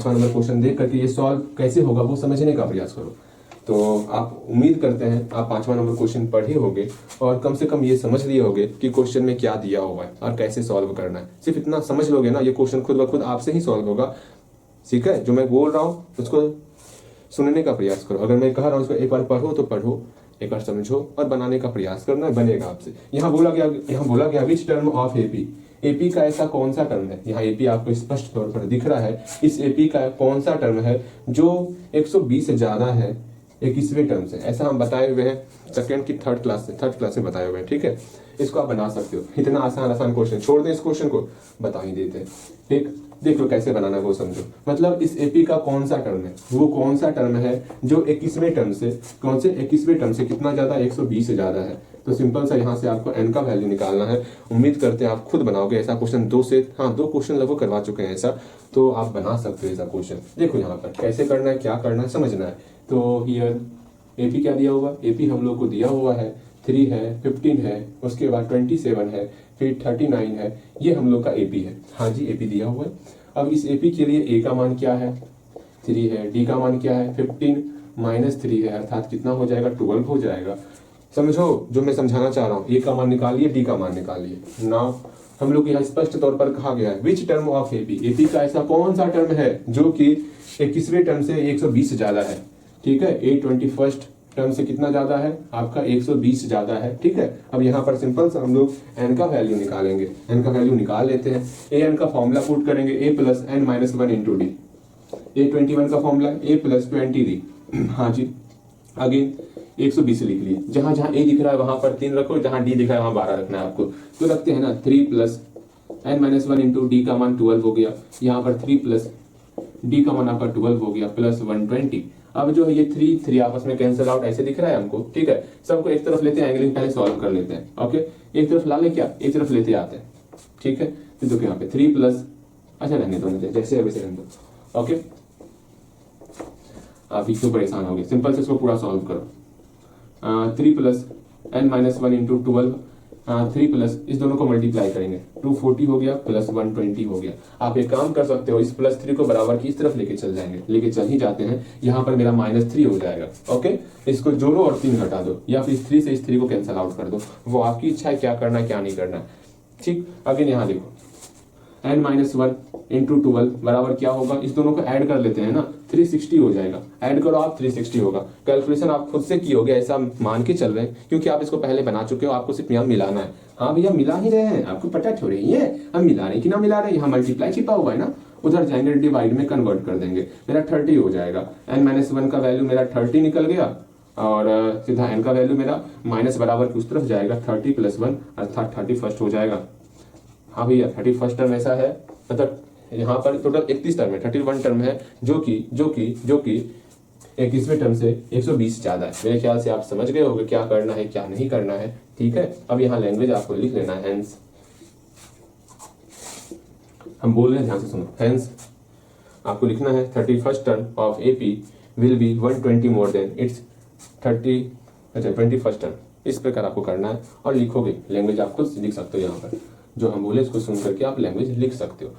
5वां number question देख करके ये सॉल्व कैसे होगा वो समझने का प्रयास करो। तो आप उम्मीद करते हैं आप 5वां नंबर क्वेश्चन पढ़े होगे और कम से कम ये समझ लिए होगे कि क्वेश्चन में क्या दिया हुआ है और कैसे सॉल्व करना है। सिर्फ इतना समझ लोगे ना, ये क्वेश्चन खुद ब खुद आपसे ही सॉल्व होगा। ठीक है, जो मैं बोल रहा हूँ उसको सुनने का प्रयास करो। अगर मैं कह रहा हूँ उसको एक बार पढ़ो तो पढ़ो, एक बार समझो और बनाने का प्रयास करना, बनेगा आपसे। यहाँ बोला गया which term of AP, AP का ऐसा कौन सा टर्म है, यहाँ एपी आपको स्पष्ट तौर पर दिख रहा है, इस एपी का कौन सा टर्म है जो 120 से ज्यादा है 21वें टर्म से। ऐसा हम बताए हुए हैं सेकंड की थर्ड क्लास से बताए हुए हैं। ठीक है, इसको आप बना सकते हो। इतना आसान क्वेश्चन, छोड़ दें इस क्वेश्चन को, बता ही देते हैं। ठीक, देख लो कैसे बनाना है वो समझो। मतलब इस एपी का कौन सा टर्म है, वो कौन सा टर्म है जो 21वें टर्म से, कौन से 21वें टर्म से कितना ज्यादा, 120 से ज्यादा है। तो सिंपल सा यहाँ से आपको एन का वैल्यू निकालना है। उम्मीद करते हैं आप खुद बनाओगे ऐसा क्वेश्चन। दो क्वेश्चन लगभग करवा चुके हैं ऐसा, तो आप बना सकते हो ऐसा क्वेश्चन। देखो यहाँ पर कैसे करना है, क्या करना है, समझना है। तो हियर एपी क्या दिया हुआ, एपी हम लोग को दिया हुआ है 3 है, 15 है, उसके बाद 27 है, फिर 39 है, ये हम लोग का एपी है। हाँ जी, एपी दिया हुआ है। अब इस एपी के लिए ए का मान क्या है, 3 है, डी का मान क्या है, 15 माइनस 3 है, अर्थात कितना हो जाएगा, 12 हो जाएगा। समझो जो मैं समझाना चाह रहा हूँ, ए का मान निकालिए, डी का मान निकालिए। नाउ हम लोग यहाँ स्पष्ट तौर पर कहा गया है which term of AP, AP का ऐसा कौन सा टर्म है जो कि 21वें टर्म से 120 से ज्यादा है। ठीक है, 21st टर्म से कितना ज्यादा है आपका, 120 ज्यादा है। ठीक है, अब यहाँ पर सिंपल सा हम लोग एन का वैल्यू निकालेंगे। एन का वैल्यू निकाल लेते हैं। ए एन का फॉर्मूला पुट करेंगे, A plus N minus 1 into D. A 21 का फॉर्मूला ए प्लस 20 डी। हाँ जी, अगेन 120 लिख लिए। जहां जहां ए दिख रहा है वहां पर 3 रखो, जहां डी दिख रहा है वहां 12 रखना है आपको। तो रखते हैं ना, 3 plus N minus 1 into d का मान 12 हो गया। यहाँ पर 3 प्लस डी का मान आपका 12 हो गया प्लस 120। अब जो है ये 3 आपस में कैंसिल आउट ऐसे दिख रहा है हमको। ठीक है, सबको एक तरफ लेते हैं, एंगलिंग पहले सॉल्व कर लेते हैं। ओके, एक तरफ ला ले, क्या एक तरफ लेते आते हैं। ठीक है, तो देखो यहाँ पे 3 प्लस, अच्छा रहने दो, जैसे वैसे रहने दो। ओके, आप क्यों परेशान हो गए, सिंपल से इसको पूरा सॉल्व करो। 3 plus N minus 1 into 12, 3 plus इस दोनों को मल्टीप्लाई करेंगे, 240 हो गया प्लस 120 हो गया। आप एक काम कर सकते हो, इस प्लस 3 को बराबर की इस तरफ लेके चल जाएंगे, लेके चल ही जाते हैं। यहाँ पर मेरा -3 हो जाएगा। ओके, इसको जोड़ो और 3 घटा दो, या फिर इस 3 से इस 3 को कैंसिल आउट कर दो, वो आपकी इच्छा है क्या करना है क्या नहीं करना है। ठीक, अगेन यहाँ देखो n माइनस 1 इंटू 12 बराबर क्या होगा, इस दोनों को ऐड कर लेते हैं ना, 360 हो जाएगा। ऐड करो आप, 360 होगा। कैलकुलेशन आप खुद से किए ऐसा मान के चल रहे हैं, क्योंकि आप इसको पहले बना चुके हो, आपको सिर्फ यहाँ मिलाना है। हाँ भैया मिला ही रहे हैं, आपको पता छोड़ रही है हम मिला रहे कि ना मिला रहे, यहाँ मल्टीप्लाई छिपा हुआ है ना, उधर जाएंगे डिवाइड में कन्वर्ट कर देंगे, मेरा 30 हो जाएगा। n माइनस 1 का वैल्यू मेरा 30 निकल गया, और सीधा n का वैल्यू मेरा माइनस बराबर की उस तरफ जाएगा, 30 प्लस 1 अर्थात 31st हो जाएगा। हाँ भैया 31st टर्म ऐसा है, मतलब यहाँ पर टोटल 31 टर्म है, 31 टर्म है जो कि 21वें टर्म से 120 ज्यादा है। मेरे ख्याल से आप समझ गए होंगे क्या करना है क्या नहीं करना है। ठीक है, अब यहाँ लैंग्वेज आपको लिख लेना है, हेंस हम बोल रहे हैं, ध्यान से सुनो। हेंस आपको लिखना है 31st term of AP will be 120 more than it's 21st term. इस प्रकार आपको करना है और लिखोगे। लैंग्वेज आप खुद लिख सकते हो, यहाँ पर जो हम बोले इसको सुन करके आप लैंग्वेज लिख सकते हो।